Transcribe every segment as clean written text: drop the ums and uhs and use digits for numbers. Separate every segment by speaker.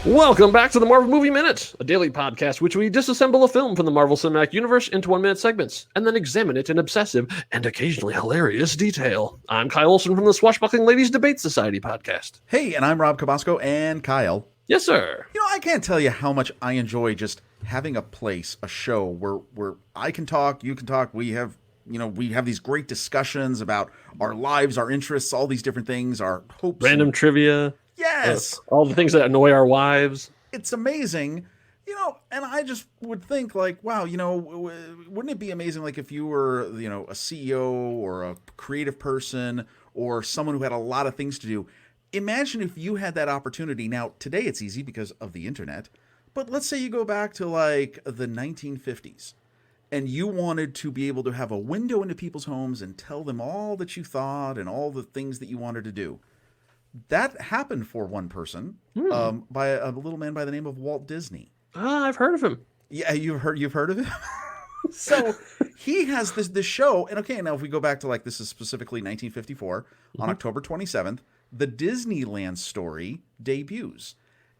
Speaker 1: Welcome back to the Marvel Movie Minute, a daily podcast which we disassemble a film from the Marvel Cinematic Universe into 1-minute segments and then examine it in obsessive and occasionally hilarious detail. I'm Kyle Olson from the Swashbuckling Ladies Debate Society podcast.
Speaker 2: Hey, and I'm Rob Cabasco, and Kyle.
Speaker 1: Yes, sir.
Speaker 2: You know, I can't tell you how much I enjoy just having a place, a show where I can talk, you can talk. We have these great discussions about our lives, our interests, all these different things, our hopes.
Speaker 1: Random trivia.
Speaker 2: Yes.
Speaker 1: All the things that annoy our wives.
Speaker 2: It's amazing. And I just would think like, wow, wouldn't it be amazing like if you were, a CEO or a creative person or someone who had a lot of things to do. Imagine if you had that opportunity. Now, today it's easy because of the internet, but let's say you go back to like the 1950s and you wanted to be able to have a window into people's homes and tell them all that you thought and all the things that you wanted to do. That happened for one person, by a little man by the name of Walt Disney.
Speaker 1: I've heard of him.
Speaker 2: Yeah, you've heard of him. So he has this show, and okay, now if we go back to like this is specifically 1954 on October 27th, the Disneyland Story debuts,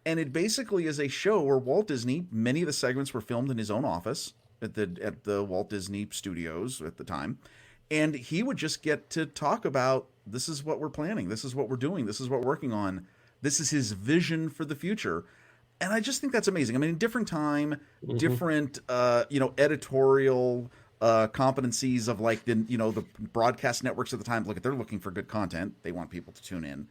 Speaker 2: and it basically is a show where Walt Disney. Many of the segments were filmed in his own office at the Walt Disney Studios at the time. And he would just get to talk about, this is what we're planning, this is what we're doing, this is what we're working on, this is his vision for the future. And I just think that's amazing. I mean, different time, different, editorial competencies of like the broadcast networks at the time. Look, they're looking for good content. They want people to tune in.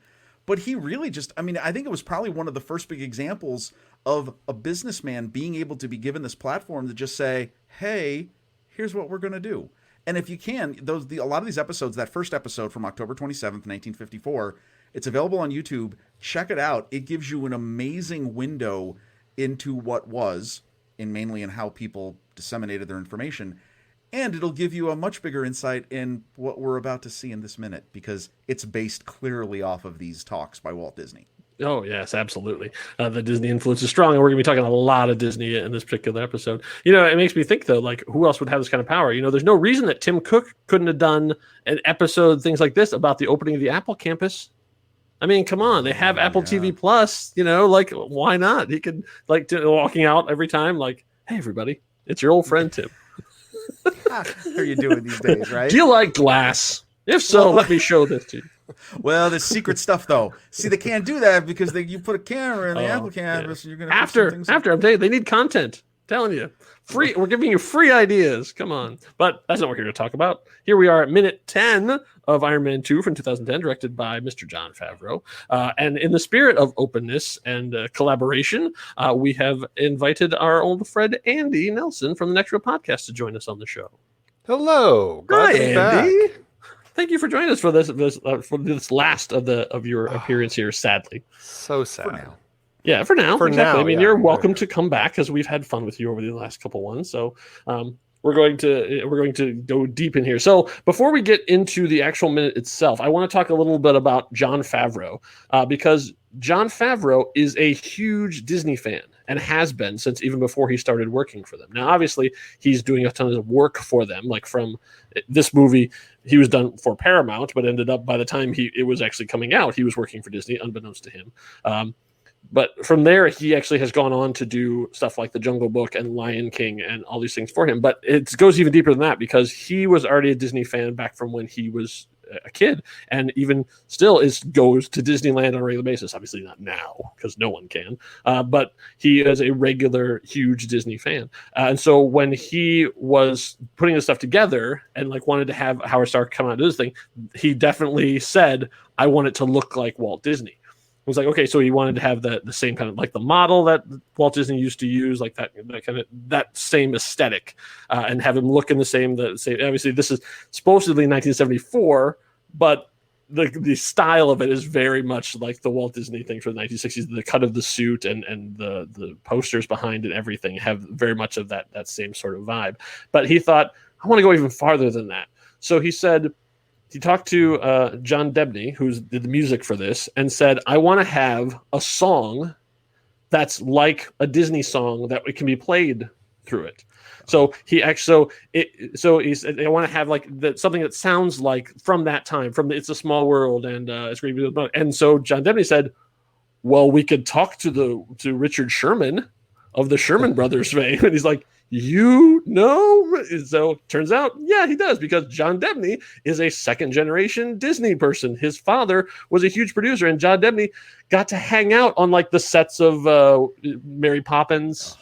Speaker 2: But he really just, I think it was probably one of the first big examples of a businessman being able to be given this platform to just say, hey, here's what we're going to do. And if you can, a lot of these episodes, that first episode from October 27th, 1954, it's available on YouTube. Check it out. It gives you an amazing window into what was, and mainly in how people disseminated their information. And it'll give you a much bigger insight in what we're about to see in this minute, because it's based clearly off of these talks by Walt Disney.
Speaker 1: Oh, yes, absolutely. The Disney influence is strong, and we're going to be talking a lot of Disney in this particular episode. It makes me think, though, like, who else would have this kind of power? There's no reason that Tim Cook couldn't have done an episode, things like this, about the opening of the Apple campus. I mean, come on. They have Apple TV Plus, why not? He could, walking out every time, like, hey, everybody, it's your old friend, Tim.
Speaker 2: How are you doing these days, right?
Speaker 1: Do you like glass? If so, let me show this to you.
Speaker 2: Well, there's secret stuff though. See, they can't do that because you put a camera in the Apple campus. And you're gonna
Speaker 1: after I'm telling you, they need content. I'm telling you, free. We're giving you free ideas. Come on, but that's not what we're here to talk about. Here we are at minute 10 of Iron Man 2 from 2010, directed by Mr. Jon Favreau. And in the spirit of openness and collaboration, we have invited our old friend Andy Nelson from the Next Real Podcast to join us on the show.
Speaker 3: Hello,
Speaker 1: glad to be Andy. Back. Thank you for joining us for this last of your appearance here. Sadly,
Speaker 3: so sad.
Speaker 2: For now.
Speaker 1: Yeah, for now.
Speaker 3: For
Speaker 1: exactly.
Speaker 3: now,
Speaker 1: I mean, you're welcome to come back because we've had fun with you over the last couple ones. So we're going to go deep in here. So before we get into the actual minute itself, I want to talk a little bit about Jon Favreau because Jon Favreau is a huge Disney fan and has been since even before he started working for them. Now, obviously, he's doing a ton of work for them. Like from this movie, he was done for Paramount, but ended up by the time it was actually coming out, he was working for Disney, unbeknownst to him. But from there, he actually has gone on to do stuff like The Jungle Book and Lion King and all these things for him. But it goes even deeper than that because he was already a Disney fan back from when he was a kid, and even still goes to Disneyland on a regular basis. Obviously not now because no one can, but he is a regular huge Disney fan. And so when he was putting this stuff together and wanted to have Howard Stark come out and do this thing, he definitely said, I want it to look like Walt Disney. It was like, okay, so he wanted to have the same kind of the model that Walt Disney used to use, like that same aesthetic, and have him look in the same. Obviously, this is supposedly 1974, but the style of it is very much like the Walt Disney thing from the 1960s. The cut of the suit and the posters behind it, everything have very much of that same sort of vibe. But he thought, I want to go even farther than that. So he said. He talked to John Debney, who did the music for this, and said, I want to have a song that's like a Disney song that it can be played through it. So he said, I want to have something that sounds like from that time, from It's a Small World and It's Great. And so John Debney said, well, we could talk to Richard Sherman of the Sherman Brothers fame. And he's like, you know? So turns out, yeah, he does, because John Debney is a second generation Disney person. His father was a huge producer, and John Debney got to hang out on like the sets of Mary Poppins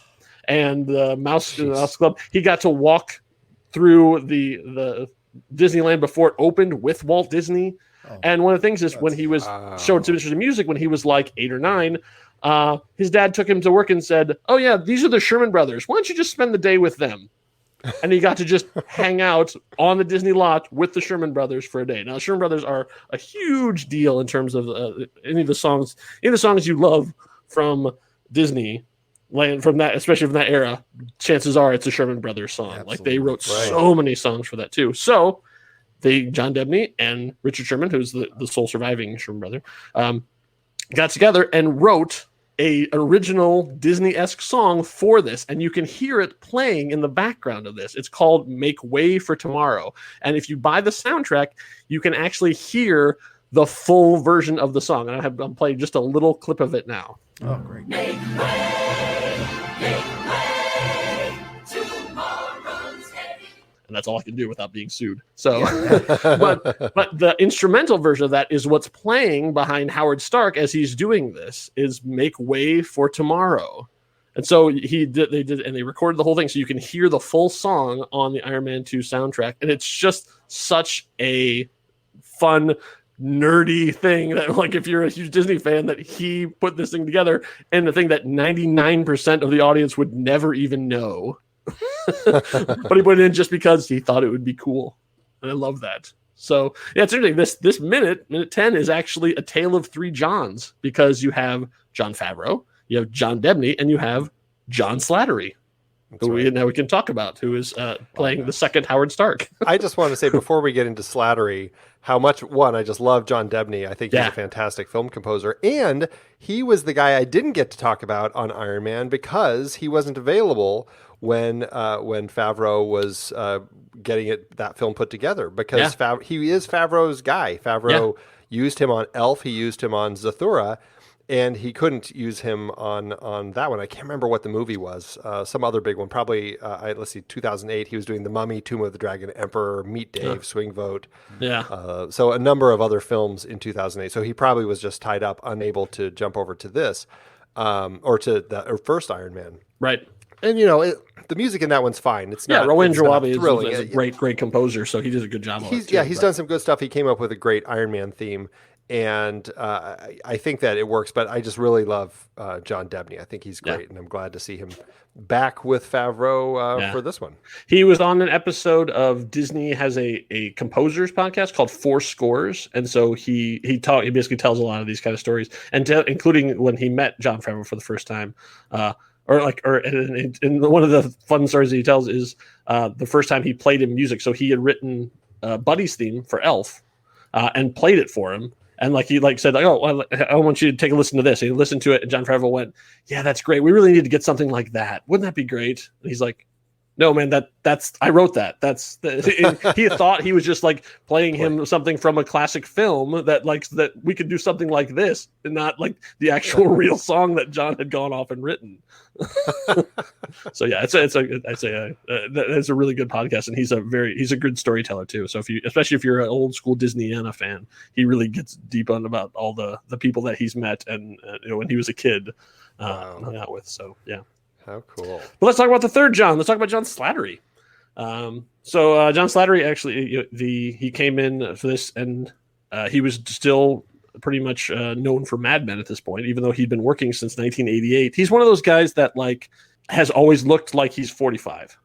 Speaker 1: and Mouse Club. He got to walk through the Disneyland before it opened with Walt Disney. And one of the things is when he was showed some interest in music when he was like 8 or 9, his dad took him to work and said, oh yeah, these are the Sherman Brothers. Why don't you just spend the day with them? And he got to just hang out on the Disney lot with the Sherman Brothers for a day. Now, the Sherman Brothers are a huge deal in terms of any of the songs you love from Disney land, from that, especially from that era. Chances are it's a Sherman Brothers song. Absolutely. Like they wrote so many songs for that too. So John Debney and Richard Sherman, who's the sole surviving Sherman brother, got together and wrote an original Disney-esque song for this, and you can hear it playing in the background of this. It's called Make Way for Tomorrow, and if you buy the soundtrack, you can actually hear the full version of the song. And I'm playing just a little clip of it now.
Speaker 2: Oh, great.
Speaker 4: Make way, tomorrow's heavy.
Speaker 1: And that's all I can do without being sued. So, but the instrumental version of that is what's playing behind Howard Stark as he's doing this, is Make Way for Tomorrow. And so they recorded the whole thing, so you can hear the full song on the Iron Man 2 soundtrack. And it's just such a fun, nerdy thing that, like, if you're a huge Disney fan, that he put this thing together, and the thing that 99% of the audience would never even know. But he put it in just because he thought it would be cool, and I love that. So yeah, it's interesting. This minute 10 is actually a tale of three Johns, because you have Jon Favreau, you have John Debney, and you have John Slattery, who now we can talk about, who is playing the second Howard Stark.
Speaker 3: I just want to say before we get into Slattery, how much, I just love John Debney. I think he's a fantastic film composer. And he was the guy I didn't get to talk about on Iron Man because he wasn't available when Favreau was getting that film put together, because he is Favreau's guy. Favreau used him on Elf. He used him on Zathura. And he couldn't use him on that one. I can't remember what the movie was. Some other big one. Probably, 2008. He was doing The Mummy, Tomb of the Dragon Emperor, Meet Dave, Swing Vote. Yeah. So a number of other films in 2008. So he probably was just tied up, unable to jump over to this, or to the first Iron Man.
Speaker 1: Right.
Speaker 3: And, the music in that one's fine. It's not.
Speaker 1: Rowan Jawabi is a great composer, so he did a good job on it.
Speaker 3: He's done some good stuff. He came up with a great Iron Man theme. And I think that it works, but I just really love John Debney. I think he's great, and I'm glad to see him back with Favreau for this one.
Speaker 1: He was on an episode of Disney has a composers podcast called Four Scores, and so he basically tells a lot of these kind of stories, and including when he met Jon Favreau for the first time. And one of the fun stories that he tells is the first time he played him music. So he had written Buddy's theme for Elf and played it for him. And he said, I want you to take a listen to this. And he listened to it, and Jon Favreau went, yeah, that's great. We really need to get something like that. Wouldn't that be great? And he's like, no, man, that's I wrote that. He thought he was just playing him something from a classic film that we could do something like this, and not like the actual real song that John had gone off and written. So yeah, it's a really good podcast, and he's a good storyteller too. So especially if you're an old school Disneyana fan, he really gets deep on about all the people that he's met and when he was a kid hung out with. So yeah.
Speaker 3: How cool.
Speaker 1: But let's talk about the third John. Let's talk about John Slattery. So John Slattery actually, he came in for this, and he was still pretty much known for Mad Men at this point, even though he'd been working since 1988. He's one of those guys that has always looked like he's 45.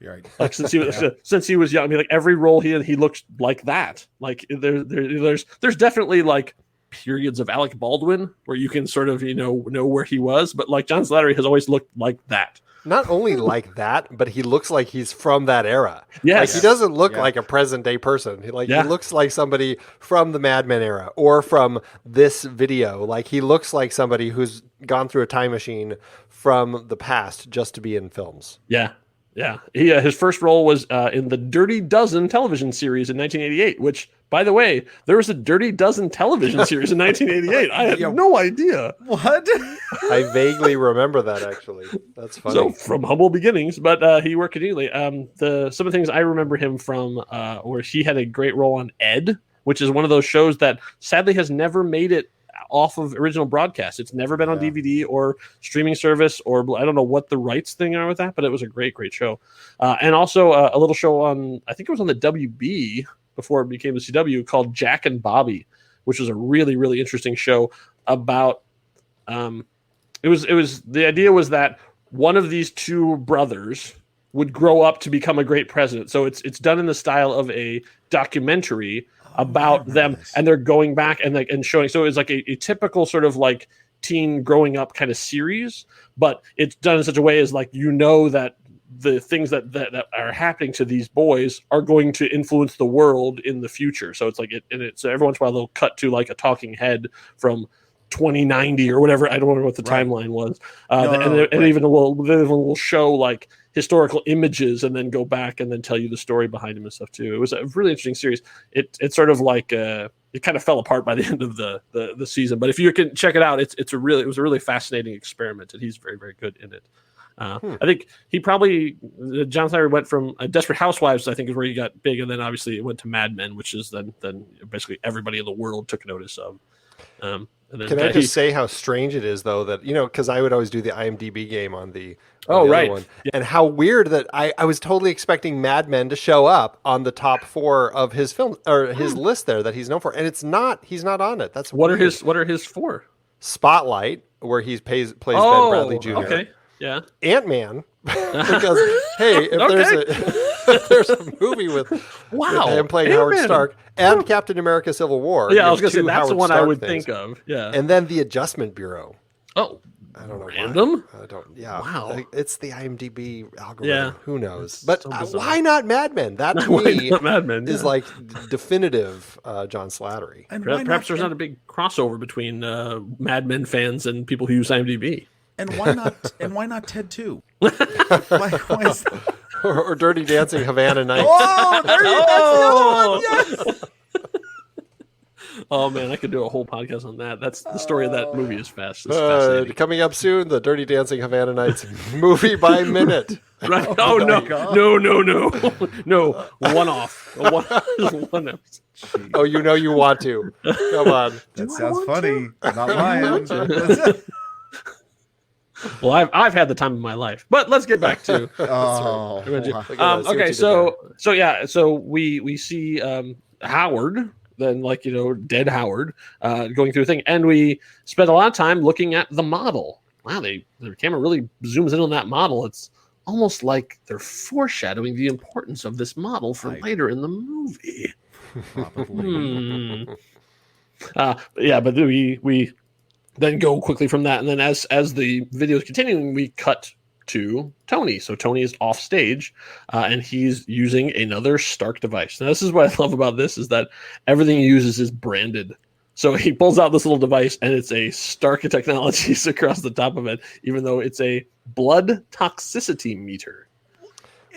Speaker 2: Right.
Speaker 1: Since he was young. I mean, every role he looked like that. There's definitely periods of Alec Baldwin where you can sort of know where he was, but John Slattery has always looked like that.
Speaker 3: Not only like that, but he looks like he's from that era.
Speaker 1: Yes.
Speaker 3: He doesn't look like a present day person. He looks like somebody from the Mad Men era or from this video. He looks like somebody who's gone through a time machine from the past just to be in films.
Speaker 1: Yeah. Yeah, his first role was in the Dirty Dozen television series in 1988. Which, by the way, there was a Dirty Dozen television series in 1988. I had no idea.
Speaker 2: What?
Speaker 3: I vaguely remember that, actually. That's funny.
Speaker 1: So from humble beginnings, but he worked continually. Some of the things I remember him from, where he had a great role on Ed, which is one of those shows that sadly has never made it off of original broadcast. It's never been on DVD or streaming service, or I don't know what the rights thing are with that, but it was a great show. And also a little show on, I think it was on the WB before it became the CW, called Jack and Bobby, which was a really, really interesting show about, it was the idea was that one of these two brothers would grow up to become a great president. So it's done in the style of a documentary about them, and they're going back and showing. So it's like a typical sort of like teen growing up kind of series, but it's done in such a way as like, that the things that are happening to these boys are going to influence the world in the future. So it's like so every once in a while they'll cut to like a talking head from 2090 or whatever. I don't know what the timeline was. And even will show like historical images and then go back and then tell you the story behind him and stuff too. It was a really interesting series. It's sort of like it kind of fell apart by the end of the season, but if you can check it out, it was a really fascinating experiment, and he's very, very good in it. I think he probably John Slattery went from Desperate Housewives, I think, is where he got big, and then obviously it went to Mad Men, which is then basically everybody in the world took notice of. And then
Speaker 3: Can I just say how strange it is, though, that, because I would always do the IMDb game on the
Speaker 1: right.
Speaker 3: one, and how weird that I was totally expecting Mad Men to show up on the top 4 of his film or his list there that he's known for, and it's not. He's not on it. That's
Speaker 1: what
Speaker 3: weird.
Speaker 1: are his 4?
Speaker 3: Spotlight, where he plays Ben Bradley Jr.
Speaker 1: Okay, yeah.
Speaker 3: Ant-Man, because hey, if there's a movie with him playing Howard Stark, and Captain America: Civil War.
Speaker 1: Yeah, I was going to say that's
Speaker 3: Howard
Speaker 1: the one
Speaker 3: Stark
Speaker 1: I would
Speaker 3: things.
Speaker 1: think of. Yeah,
Speaker 3: and then the Adjustment Bureau.
Speaker 1: Oh,
Speaker 3: I don't know.
Speaker 1: Random?
Speaker 3: Why. I don't. Yeah.
Speaker 1: Wow.
Speaker 3: It's the IMDb algorithm.
Speaker 1: Yeah.
Speaker 3: Who knows? But
Speaker 1: so bizarre.
Speaker 3: why not Mad Men? That to
Speaker 1: Why
Speaker 3: me
Speaker 1: not Mad Men?
Speaker 3: is like definitive John Slattery.
Speaker 2: And
Speaker 1: Perhaps there's not a big crossover between Mad Men fans and people who use IMDb.
Speaker 2: And why not? And why not Ted 2? why is that?
Speaker 3: or Dirty Dancing Havana Nights.
Speaker 2: Oh, there you go. That's the other one. Yes.
Speaker 1: Oh man, I could do a whole podcast on that. That's the story of that movie is fascinating.
Speaker 3: Coming up soon, the Dirty Dancing Havana Nights movie by minute.
Speaker 1: Right? Oh no, no, one off. One episode.
Speaker 3: Oh, you want to? Come on.
Speaker 2: That sounds funny. Not lying.
Speaker 1: Well, I've had the time of my life, but let's get back to.
Speaker 2: Oh,
Speaker 1: Okay, so we see Howard. Then, dead Howard, going through a thing, and we spend a lot of time looking at the model. Wow, the camera really zooms in on that model. It's almost like they're foreshadowing the importance of this model for later in the movie.
Speaker 2: probably.
Speaker 1: But we then go quickly from that, and then as the video is continuing, we cut to Tony. So Tony is off stage, and he's using another Stark device. Now, this is what I love about this, is that everything he uses is branded. So he pulls out this little device, and it's a Stark Technologies across the top of it, even though it's a blood toxicity meter.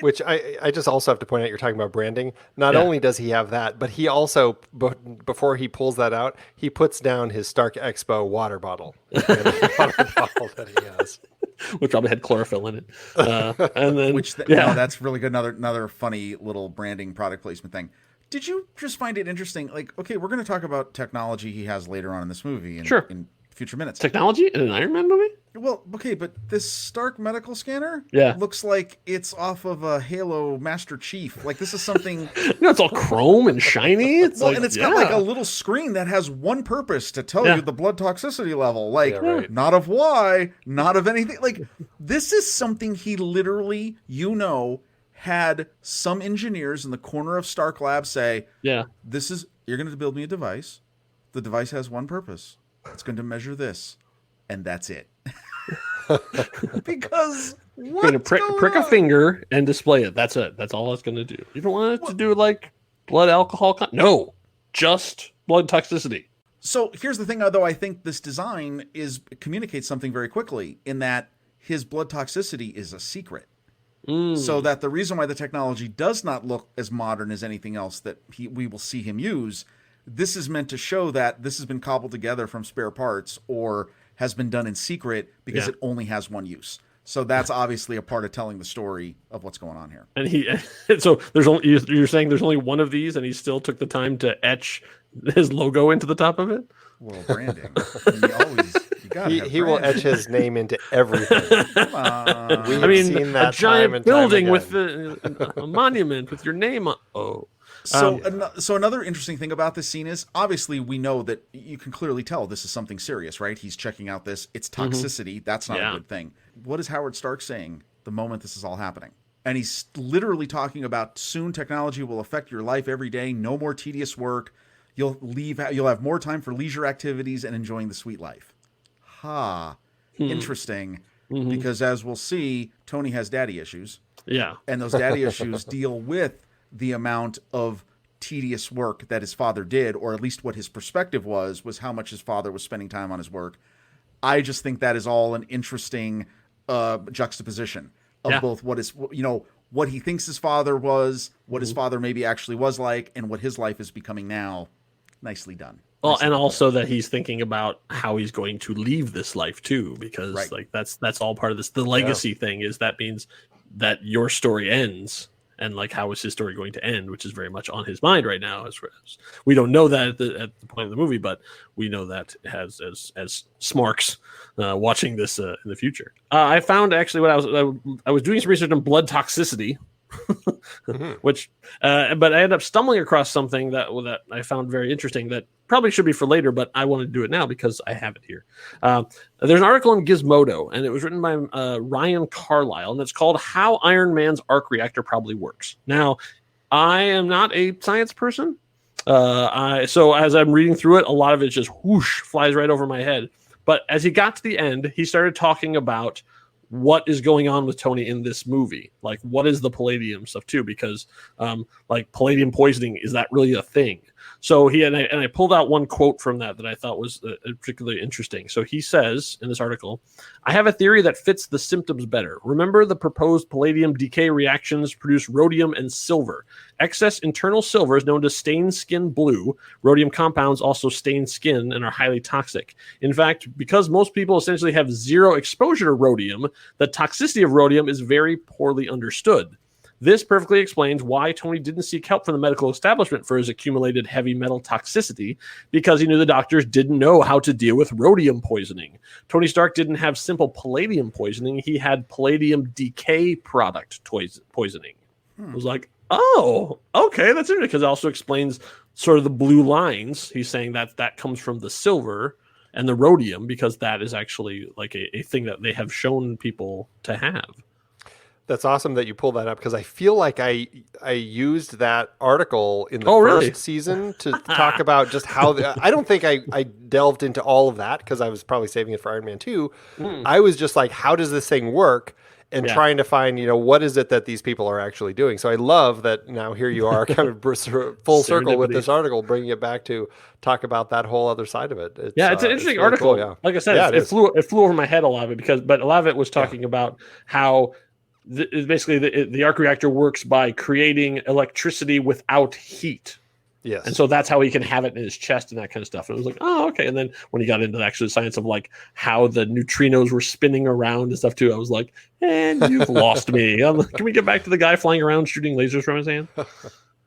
Speaker 3: Which I just also have to point out, you're talking about branding. Not only does he have that, but he also, before he pulls that out, he puts down his Stark Expo water bottle. Water bottle that he has.
Speaker 1: Which probably had chlorophyll in it. And then,
Speaker 2: that's really good. Another funny little branding product placement thing. Did you just find it interesting? Like, okay, we're going to talk about technology he has later on in this movie in future minutes.
Speaker 1: Technology in an Iron Man movie?
Speaker 2: Well, okay, but this Stark medical scanner looks like it's off of a Halo Master Chief. Like, this is something...
Speaker 1: It's all chrome and shiny. It's
Speaker 2: and it's got like a little screen that has one purpose, to tell you the blood toxicity level. Like, not of Y, not of anything. Like, this is something he literally, had some engineers in the corner of Stark Labs say, you're going to build me a device. The device has one purpose. It's going to measure this. And that's it. Because
Speaker 1: you're going to prick a finger and display it. That's it. That's all it's going to do. You don't want it to do like blood alcohol. No, just blood toxicity.
Speaker 2: So here's the thing, though. I think this design communicates something very quickly, in that his blood toxicity is a secret. So that the reason why the technology does not look as modern as anything else that we will see him use, this is meant to show that this has been cobbled together from spare parts or has been done in secret because it only has one use. So that's obviously a part of telling the story of what's going on here.
Speaker 1: And so you're saying there's only one of these, and he still took the time to etch his logo into the top of it.
Speaker 2: Well, branding.
Speaker 3: He will etch his name into everything.
Speaker 2: Come on.
Speaker 3: Seen that
Speaker 1: a giant building
Speaker 3: time
Speaker 1: with a monument with your name on. Oh.
Speaker 2: So another interesting thing about this scene is obviously we know that you can clearly tell this is something serious, right? He's checking out this. It's toxicity. That's not a good thing. What is Howard Stark saying the moment this is all happening? And he's literally talking about soon technology will affect your life every day. No more tedious work. You'll have more time for leisure activities and enjoying the sweet life. Interesting. Because as we'll see, Tony has daddy issues.
Speaker 1: Yeah.
Speaker 2: And those daddy issues deal with the amount of tedious work that his father did, or at least what his perspective was how much his father was spending time on his work. I just think that is all an interesting juxtaposition of both what he thinks his father was, what his father maybe actually was like, and what his life is becoming now. Nicely done.
Speaker 1: Well, and also that he's thinking about how he's going to leave this life too, because like that's all part of this. The legacy thing is that means that your story ends. And like, how is his story going to end? Which is very much on his mind right now. As we don't know that at the point of the movie, but we know that as smarks watching this in the future. I found actually when I was doing some research on blood toxicity, which but I ended up stumbling across something that I found very interesting that probably should be for later, but I want to do it now because I have it here. There's an article in Gizmodo, and it was written by Ryan Carlisle, and it's called How Iron Man's Arc Reactor Probably Works. Now, I am not a science person, so as I'm reading through it, a lot of it just whoosh flies right over my head. But as he got to the end, he started talking about what is going on with Tony in this movie. Like, what is the palladium stuff too? Because like palladium poisoning, is that really a thing? So I pulled out one quote from that I thought was particularly interesting. So he says in this article, I have a theory that fits the symptoms better. Remember, the proposed palladium decay reactions produce rhodium and silver. Excess internal silver is known to stain skin blue. Rhodium compounds also stain skin and are highly toxic. In fact, because most people essentially have zero exposure to rhodium, the toxicity of rhodium is very poorly understood. This perfectly explains why Tony didn't seek help from the medical establishment for his accumulated heavy metal toxicity, because he knew the doctors didn't know how to deal with rhodium poisoning. Tony Stark didn't have simple palladium poisoning. He had palladium decay product poisoning. I was like, oh, okay, that's interesting, because it also explains sort of the blue lines. He's saying that comes from the silver and the rhodium, because that is actually like a thing that they have shown people to have.
Speaker 3: That's awesome that you pulled that up, because I feel like I used that article in the first season to talk about just how I don't think I delved into all of that, because I was probably saving it for Iron Man 2. I was just like, how does this thing work? And trying to find, what is it that these people are actually doing? So I love that now here you are kind of full circle with this article, bringing it back to talk about that whole other side of it. It's
Speaker 1: an interesting really article. Cool, Like I said, it flew over my head a lot of it, but a lot of it was talking about how basically the arc reactor works by creating electricity without heat.
Speaker 3: Yes.
Speaker 1: And so that's how he can have it in his chest and that kind of stuff. And it was like, oh, okay. And then when he got into the actual science of like how the neutrinos were spinning around and stuff too, I was like, and you've lost me. Can we get back to the guy flying around shooting lasers from his hand?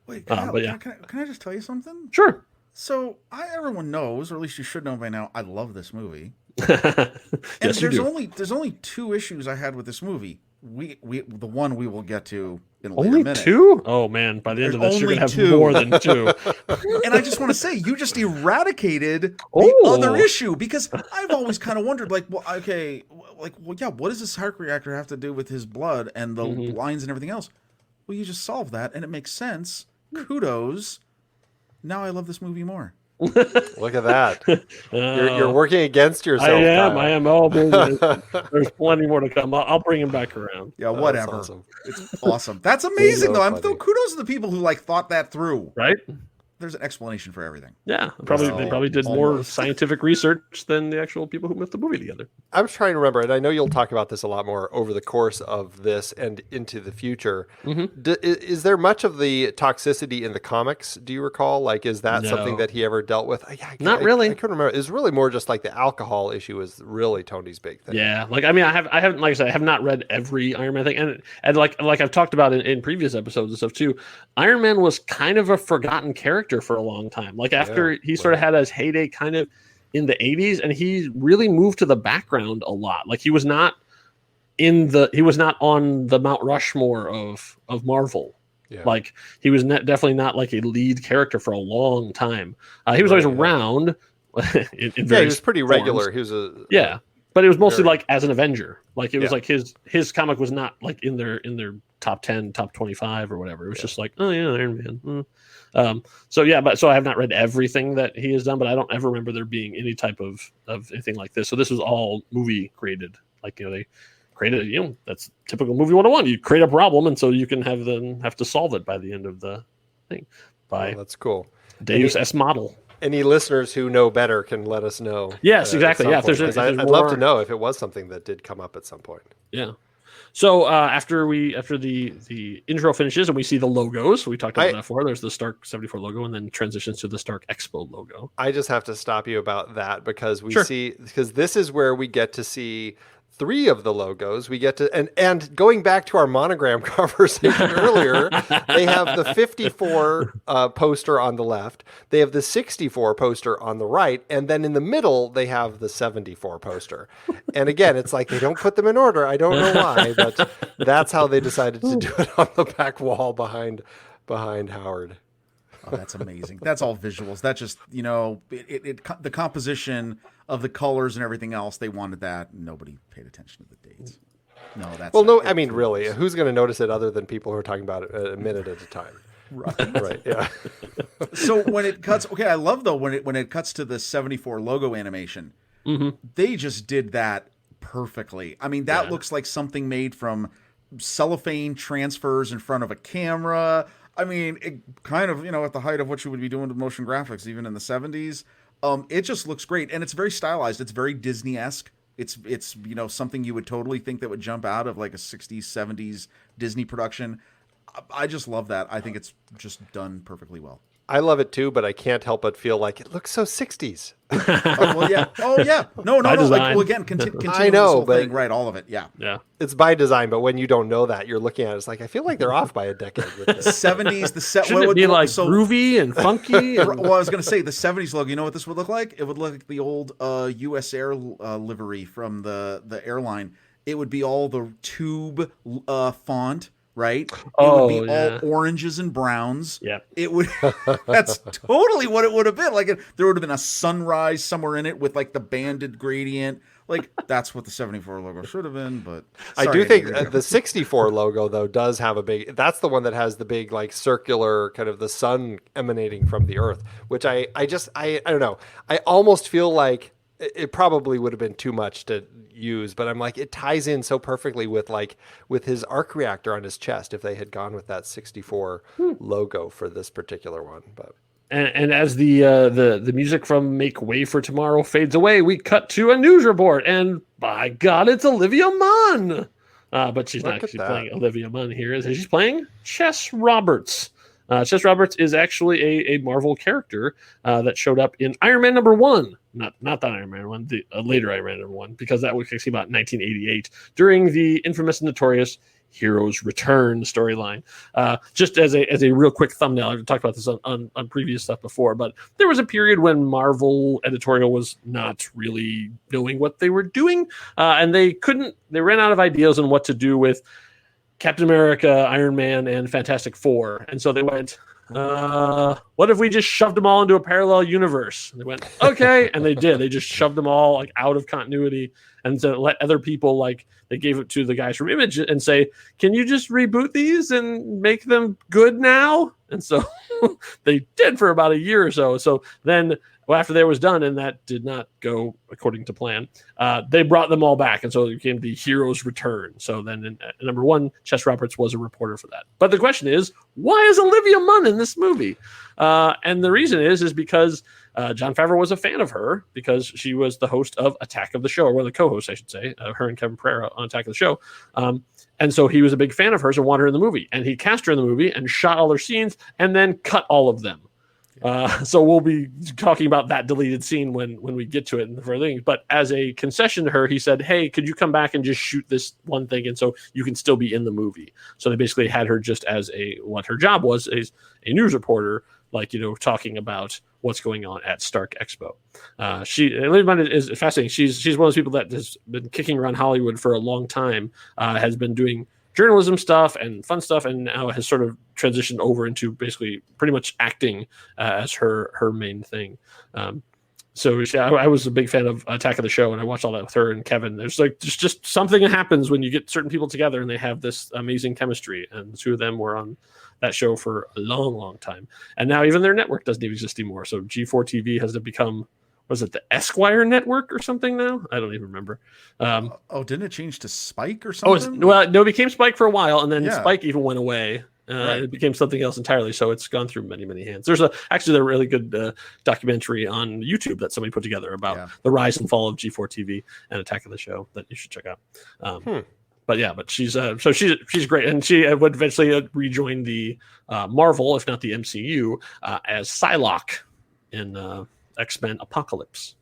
Speaker 2: Wait, can I just tell you something?
Speaker 1: Sure.
Speaker 2: So everyone knows, or at least you should know by now, I love this movie.
Speaker 1: Yes,
Speaker 2: there's only two issues I had with this movie. The one we will get to in a later
Speaker 1: only
Speaker 2: minute.
Speaker 1: Two? Oh man, by the end of this, you're gonna have more than two.
Speaker 2: And I just want to say, you just eradicated the other issue, because I've always kind of wondered, like, what does this arc reactor have to do with his blood and the lines and everything else? Well, you just solved that, and it makes sense. Kudos. Now I love this movie more.
Speaker 3: Look at that. You're working against yourself.
Speaker 1: I am. Oh, there's plenty more to come. I'll bring him back around.
Speaker 2: Yeah, whatever. Awesome. It's awesome. That's amazing, though. Kudos to the people who thought that through.
Speaker 1: Right?
Speaker 2: there's an explanation for everything.
Speaker 1: Yeah, probably they probably did more
Speaker 2: Almost.
Speaker 1: scientific research than the actual people who put the movie together.
Speaker 3: I'm trying to remember, and I know you'll talk about this a lot more over the course of this and into the future. Is there much of the toxicity in the comics? Do you recall? Like, is that something
Speaker 1: No.
Speaker 3: that he ever dealt with?
Speaker 1: Not really.
Speaker 3: I couldn't remember. It's really more just like the alcohol issue is really Tony's big thing.
Speaker 1: Yeah, like I mean, I haven't, like I said, I have not read every Iron Man thing, and like I've talked about in previous episodes and stuff too. Iron Man was kind of a forgotten character for a long time. Like after he sort of had his heyday, kind of in the 80s, and he really moved to the background a lot. Like he was not on the Mount Rushmore of Marvel.
Speaker 3: Yeah.
Speaker 1: Like he was definitely not like a lead character for a long time. He was always around. in
Speaker 3: he
Speaker 1: various
Speaker 3: was pretty
Speaker 1: forms.
Speaker 3: regular. He was
Speaker 1: But it was mostly
Speaker 3: very-
Speaker 1: like as an Avenger. Like it was like his comic was not like in their top 10, top 25 or whatever. It was just like, oh yeah, Iron Man. So I have not read everything that he has done, but I don't ever remember there being any type of anything like this. So this was all movie created. Like, they created, that's typical movie 101. You create a problem, and so you can have to solve it by the end of the thing.
Speaker 3: That's cool.
Speaker 1: Deus Ex model.
Speaker 3: Any listeners who know better can let us know.
Speaker 1: Yes, exactly. Yeah,
Speaker 3: I'd love to know if it was something that did come up at some point.
Speaker 1: Yeah. So after the intro finishes and we see the logos, we talked about that before. There's the Stark 74 logo, and then transitions to the Stark Expo logo.
Speaker 3: I just have to stop you about that because because this is where we get to see 3 of the logos. We get to and going back to our monogram conversation earlier, they have the 54 poster on the left, they have the 64 poster on the right, and then in the middle they have the 74 poster. And again, it's like they don't put them in order. I don't know why, but that's how they decided to do it on the back wall behind Howard.
Speaker 2: Oh, that's amazing. That's all visuals. That just, the composition of the colors and everything else, they wanted that. Nobody paid attention to the dates. No, that's
Speaker 3: really, who's going to notice it other than people who are talking about it a minute at a time? Right. Yeah.
Speaker 2: So when it cuts, I love though when it cuts to the 74 logo animation, they just did that perfectly. I mean, that looks like something made from cellophane transfers in front of a camera. I mean, it kind of, at the height of what you would be doing with motion graphics, even in the 70s. It just looks great, and it's very stylized. It's very Disney-esque. It's something you would totally think that would jump out of like a 60s, 70s Disney production. I just love that. I think it's just done perfectly well.
Speaker 3: I love it too, but I can't help but feel like it looks so 60s.
Speaker 2: Well, yeah. Oh, yeah. No. Like, well, again, continue
Speaker 3: I know,
Speaker 2: this whole
Speaker 3: but
Speaker 2: thing, right? All of it. Yeah.
Speaker 1: Yeah.
Speaker 3: It's by design, but when you don't know that, you're looking at it, it's like, I feel like they're off by a decade with this.
Speaker 2: 70s,
Speaker 1: Shouldn't it be like groovy and funky?
Speaker 2: Well, I was going to say the 70s logo. You know what this would look like? It would look like the old U.S. Air livery from the airline. It would be all the tube font. Right? It would be all oranges and browns.
Speaker 1: Yeah.
Speaker 2: It would. That's totally what it would have been. Like there would have been a sunrise somewhere in it with like the banded gradient. Like that's what the 74 logo should have been. But
Speaker 3: I do think the 64 logo though does have a big. That's the one that has the big like circular kind of the sun emanating from the earth. Which I don't know. I almost feel like it probably would have been too much to use, but I'm like, it ties in so perfectly with his arc reactor on his chest if they had gone with that 64 logo for this particular one. But
Speaker 1: and as the music from Make Way for Tomorrow fades away, we cut to a news report, and by God, it's Olivia Munn. But she's not actually playing Olivia Munn here. She's playing Chess Roberts. Chess Roberts is actually a Marvel character that showed up in Iron Man #1. Not that Iron Man 1, the later Iron Man #1, because that was actually about 1988 during the infamous and notorious Heroes Return storyline. Just as a real quick thumbnail, I've talked about this on previous stuff before, but there was a period when Marvel editorial was not really knowing what they were doing, and they ran out of ideas on what to do with Captain America, Iron Man, and Fantastic Four. And so they went, what if we just shoved them all into a parallel universe? And they went, okay. And they did. They just shoved them all like out of continuity and so let other people, like they gave it to the guys from Image and say, can you just reboot these and make them good now? And so they did for about a year or so. So then after that was done, and that did not go according to plan, they brought them all back, and so it became the Heroes Return. So then in #1, Chess Roberts was a reporter for that. But the question is, why is Olivia Munn in this movie? And the reason is because Jon Favreau was a fan of her because she was the host of Attack of the Show, or one of the co-hosts, I should say, her and Kevin Pereira on Attack of the Show. And so he was a big fan of hers and wanted her in the movie. And he cast her in the movie and shot all her scenes and then cut all of them. So we'll be talking about that deleted scene when we get to it and for things. But as a concession to her, he said, "Hey, could you come back and just shoot this one thing, and so you can still be in the movie?" So they basically had her just as what her job was, as a news reporter, like, talking about what's going on at Stark Expo. Olivia Munn is fascinating. She's one of those people that has been kicking around Hollywood for a long time, has been doing journalism stuff and fun stuff, and now has sort of transitioned over into basically pretty much acting as her main thing. I was a big fan of Attack of the Show, and I watched all that with her and Kevin. There's just something that happens when you get certain people together and they have this amazing chemistry, and the two of them were on that show for a long, long time. And now even their network doesn't even exist anymore. So G4 TV has to become, was it the Esquire network or something now? I don't even remember.
Speaker 2: Didn't it change to Spike or something?
Speaker 1: It became Spike for a while, and then
Speaker 2: Yeah.
Speaker 1: Spike even went away.
Speaker 2: Right.
Speaker 1: It became something else entirely. So it's gone through many, many hands. There's actually a really good documentary on YouTube that somebody put together about the rise and fall of G4 TV and Attack of the Show that you should check out. But she's great, and she would eventually rejoin the Marvel, if not the MCU, as Psylocke in X-Men Apocalypse.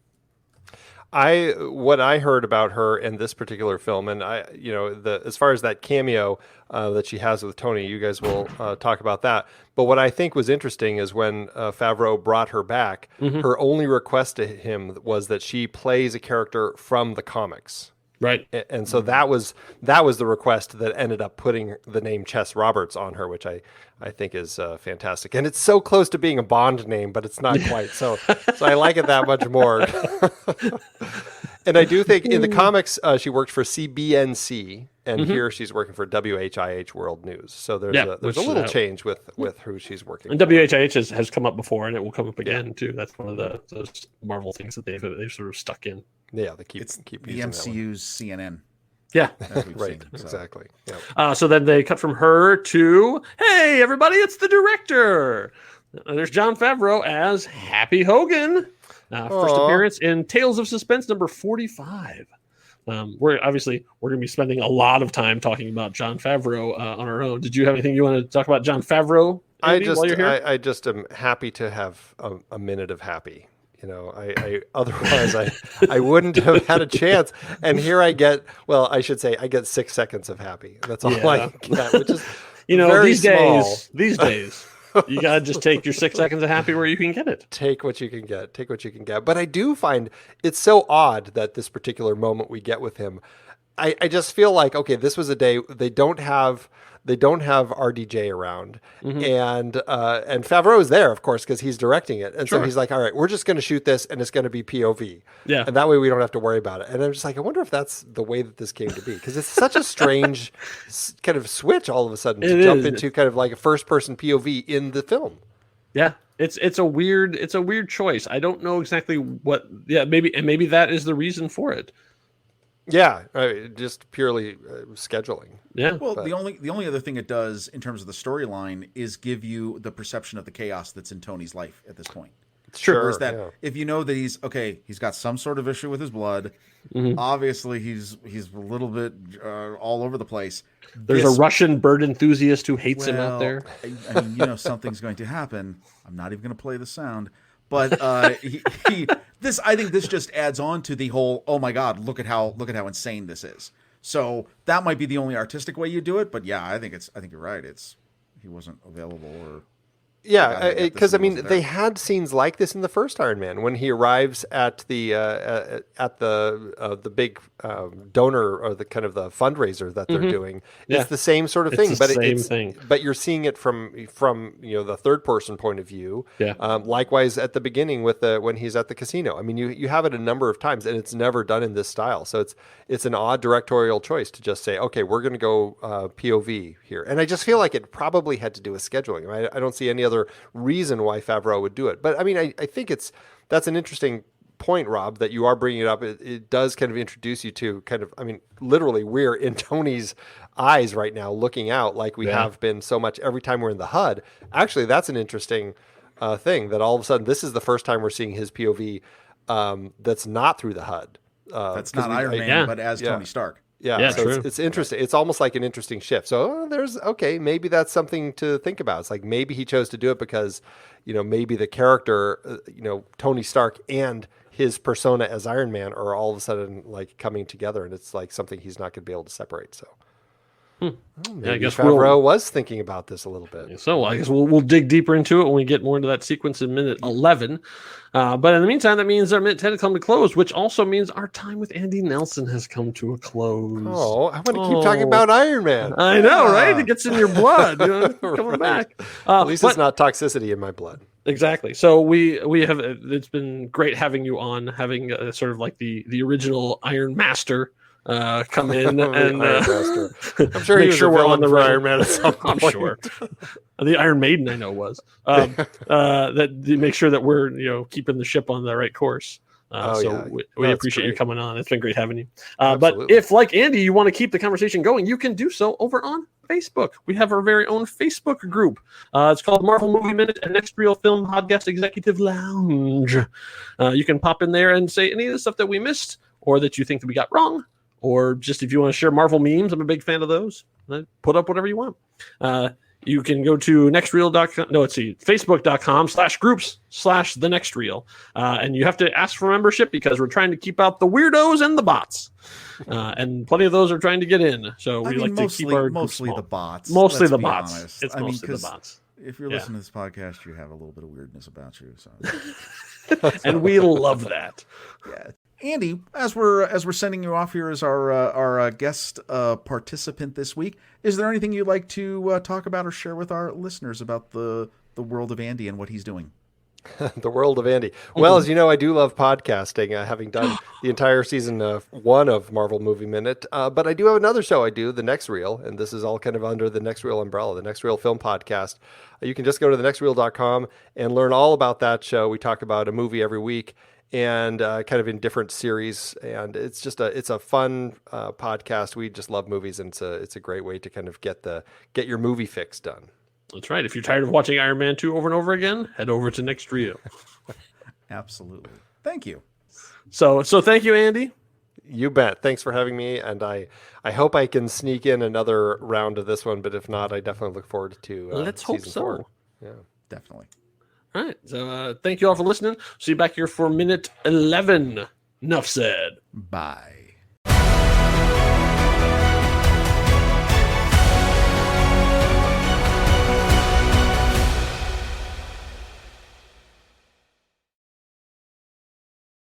Speaker 3: What I heard about her in this particular film, and as far as that cameo that she has with Tony, you guys will talk about that. But what I think was interesting is when Favreau brought her back, her only request to him was that she plays a character from the comics.
Speaker 1: Right.
Speaker 3: And so that was the request that ended up putting the name Chess Roberts on her, which I think is fantastic. And it's so close to being a Bond name, but it's not quite. So I like it that much more. And I do think in the comics, she worked for CBNC, and here she's working for WHIH World News. So there's a little change with who she's working
Speaker 1: and
Speaker 3: for.
Speaker 1: WHIH has come up before, and it will come up again too. That's one of those Marvel things that they've sort of stuck in.
Speaker 3: Yeah, they keep
Speaker 2: the
Speaker 3: using
Speaker 2: MCU's CNN.
Speaker 1: Yeah,
Speaker 3: right,
Speaker 2: seen, so.
Speaker 3: exactly.
Speaker 1: So then they cut from her to, hey, everybody, it's the director. There's Jon Favreau as Happy Hogan. First appearance in Tales of Suspense number 45. We're going to be spending a lot of time talking about Jon Favreau on our own. Did you have anything you want to talk about Jon Favreau, Andy, while you're here?
Speaker 3: I just am happy to have a minute of happy. Otherwise I wouldn't have had a chance. And here I get 6 seconds of happy. That's all I get, which is very small.
Speaker 1: These days, you got to just take your 6 seconds of happy where you can get it.
Speaker 3: Take what you can get. But I do find it's so odd that this particular moment we get with him, I just feel like, okay, this was a day they don't have RDJ around, and Favreau is there, of course, because he's directing it, and so he's like, all right, we're just going to shoot this, and it's going to be POV, and that way we don't have to worry about it. And I'm just like, I wonder if that's the way that this came to be, because it's such a strange kind of switch all of a sudden to jump into kind of like a first person POV in the film.
Speaker 1: Yeah, it's a weird choice. I don't know exactly what. Yeah, maybe that is the reason for it.
Speaker 3: Yeah, just purely scheduling.
Speaker 1: Yeah.
Speaker 2: Well, the only other thing it does in terms of the storyline is give you the perception of the chaos that's in Tony's life at this point.
Speaker 3: Sure.
Speaker 2: Is that if you know that he's got some sort of issue with his blood, obviously he's a little bit all over the place.
Speaker 1: There's a Russian bird enthusiast who hates him out there.
Speaker 2: I mean, something's going to happen. I'm not even going to play the sound. But I think this just adds on to the whole, oh my God, look at how insane this is. So that might be the only artistic way you do it. But yeah, I think you're right. He wasn't available or.
Speaker 3: Yeah, because they had scenes like this in the first Iron Man when he arrives at the big donor or the kind of the fundraiser that they're doing. Yeah. It's the same sort of thing, but you're seeing it from the third person point of view.
Speaker 1: Yeah.
Speaker 3: Likewise at the beginning with when he's at the casino. I mean, you have it a number of times, and it's never done in this style. So it's an odd directorial choice to just say, okay, we're going to go POV here, and I just feel like it probably had to do with scheduling. I don't see any other reason why Favreau would do it. But I mean, I think that's an interesting point, Rob, that you are bringing it up. It does kind of introduce you to kind of, I mean, literally we're in Tony's eyes right now looking out like we have been so much every time we're in the HUD. Actually, that's an interesting thing that all of a sudden this is the first time we're seeing his POV that's not through the HUD.
Speaker 2: That's not Iron Man, but as Tony Stark.
Speaker 3: Yeah, so
Speaker 1: true.
Speaker 3: it's interesting. It's almost like an interesting shift. So maybe that's something to think about. It's like maybe he chose to do it because, maybe the character, Tony Stark and his persona as Iron Man are all of a sudden like coming together, and it's like something he's not going to be able to separate. So. Maybe
Speaker 1: I guess
Speaker 3: Favreau was thinking about this a little bit.
Speaker 1: So I guess we'll dig deeper into it when we get more into that sequence in minute 11. But in the meantime, that means our minute 10 has come to close, which also means our time with Andy Nelson has come to a close.
Speaker 3: Oh, I want to keep talking about Iron Man.
Speaker 1: I know, right? It gets in your blood. Coming back.
Speaker 3: At least it's not toxicity in my blood.
Speaker 1: Exactly. So we have. It's been great having you on, having sort of like the original Iron Master come in and
Speaker 3: I'm sure
Speaker 1: make sure we're on the right
Speaker 3: Iron Man at some
Speaker 1: I'm
Speaker 3: point.
Speaker 1: sure the Iron Maiden I know was that make sure that we're keeping the ship on the right course. We appreciate you coming on. It's been great having you. But if, like Andy, you want to keep the conversation going, you can do so over on Facebook. We have our very own Facebook group. It's called Marvel Movie Minute and Next Reel Film Podcast Executive Lounge. You can pop in there and say any of the stuff that we missed or that you think that we got wrong. Or just if you want to share Marvel memes, I'm a big fan of those. Put up whatever you want. You can go to facebook.com/groups/thenextreel. And you have to ask for membership because we're trying to keep out the weirdos and the bots. And plenty of those are trying to get in. So we like to keep our
Speaker 2: mostly the bots.
Speaker 1: Mostly the
Speaker 2: be
Speaker 1: bots.
Speaker 2: Honest.
Speaker 1: It's mostly the bots.
Speaker 2: If you're listening to this podcast, you have a little bit of weirdness about you. So.
Speaker 1: And we love that.
Speaker 2: Yeah. Andy, as we're sending you off here as our guest participant this week, is there anything you'd like to talk about or share with our listeners about the world of Andy and what he's doing?
Speaker 3: The world of Andy. Well, as you know, I do love podcasting, having done the entire season 1 of Marvel Movie Minute. But I do have another show I do, The Next Reel, and this is all kind of under the Next Reel umbrella, the Next Reel Film Podcast. You can just go to thenextreel.com and learn all about that show. We talk about a movie every week and kind of in different series. And it's just it's a fun podcast. We just love movies, and it's a great way to kind of get your movie fix done.
Speaker 1: That's right. If you're tired of watching Iron Man 2 over and over again, head over to Next Reel.
Speaker 2: Absolutely. Thank you.
Speaker 1: So thank you, Andy.
Speaker 3: You bet. Thanks for having me. And I hope I can sneak in another round of this one, but if not, I definitely look forward to
Speaker 1: Let's hope so.
Speaker 3: 4. Yeah,
Speaker 2: definitely.
Speaker 1: All right. So thank you all for listening. See you back here for minute 11. Enough said.
Speaker 2: Bye.